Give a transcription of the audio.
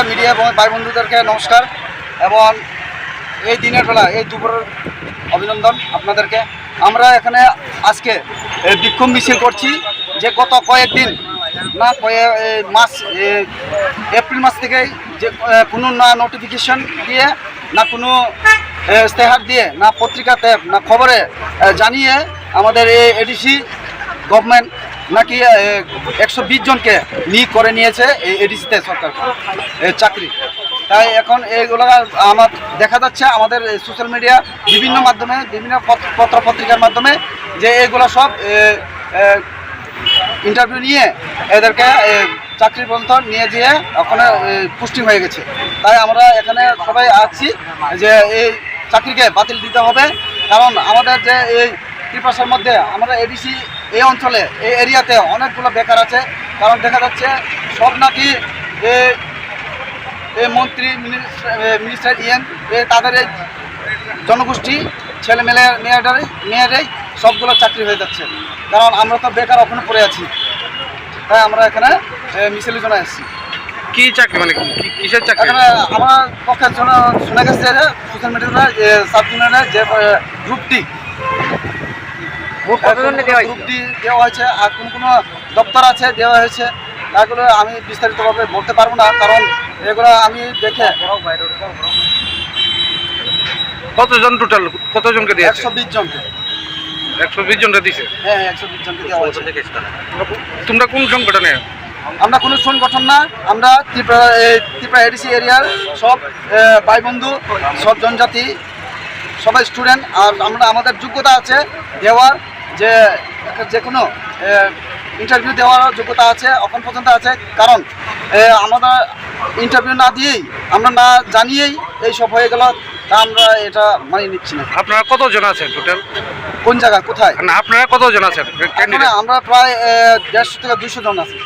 Media ভাই বন্ধুদেরকে নমস্কার এবং এই দিনের বেলা এই দুপুরের অভিনন্দন আপনাদেরকে। আমরা এখানে আজকে বিক্ষোভ মিছিল করছি যে গত কয়েকদিন না মাস এপ্রিল মাস থেকেই যে কোনো না নোটিফিকেশন দিয়ে না কোনো ইশতেহার দিয়ে না পত্রিকাতে না খবরে জানিয়ে আমাদের এই এডিসি গভর্নমেন্ট নাকি 120 জনকে নিয়োগ করে নিয়েছে এই এডিসিতে সরকার চাকরি। তাই এখন এইগুলো আমার দেখা যাচ্ছে আমাদের সোশ্যাল মিডিয়া বিভিন্ন মাধ্যমে বিভিন্ন পত্র পত্রিকার মাধ্যমে যে এইগুলো সব ইন্টারভিউ নিয়ে এদেরকে চাকরি পর্যন্ত নিয়ে যেয়ে ওখানে পোস্টিং হয়ে গেছে। তাই আমরা এখানে সবাই আছি যে এই চাকরিকে বাতিল দিতে হবে, কারণ আমাদের যে এই ত্রিপাশার মধ্যে আমরা এডিসি এই অঞ্চলে এই এরিয়াতে অনেকগুলো বেকার আছে। কারণ দেখা যাচ্ছে সব নাকি এই মন্ত্রী মিনিস্টার তাদের এই জনগোষ্ঠী ছেলে মেয়েরাই সবগুলো চাকরি হয়ে যাচ্ছে, কারণ আমরা তো বেকার ওখানে পড়ে আছি। তাই আমরা এখানে মিছিলের জন্য এসেছি। কি চাকরি মানে কিসের চাকরি? এখানে আমার পক্ষের জন্য শোনা গেছে যে সোশ্যাল মিডিয়াতে সাব ইউনিয়নের যে গ্রুপ ডি দেওয়া হয়েছে আর কোনো দপ্তর আছে দেওয়া হয়েছে, এগুলো আমি বিস্তারিতভাবে বলতে পারবো না, কারণ এগুলো আমি দেখে। কতজন টোটাল কতজনকে দিয়েছে? 120 জনকে। 120 জনকে দিয়েছে? হ্যাঁ 120 জনকে দেওয়া হয়েছে। তোমরা কোন সংগঠনে? আমরা কোনো সংগঠন না, আমরা ত্রিপুরা এডিসি এরিয়ার সব ভাই বন্ধু, সব জনজাতি, সবাই স্টুডেন্ট। আর আমরা আমাদের যোগ্যতা আছে দেওয়ার, যে কোনো ইন্টারভিউ দেওয়ার যোগ্যতা আছে এখন পর্যন্ত আছে, কারণ আমরা ইন্টারভিউ না দিয়েই আমরা না জানিয়েই এই সব হয়ে গেল। তা আমরা এটা মানিয়ে নিচ্ছি না। আপনারা কতজন আছেন টোটাল? কোন জায়গায় কোথায়? না আপনারা কতজন আছেন? আমরা প্রায় 150 থেকে 200 জন আছি।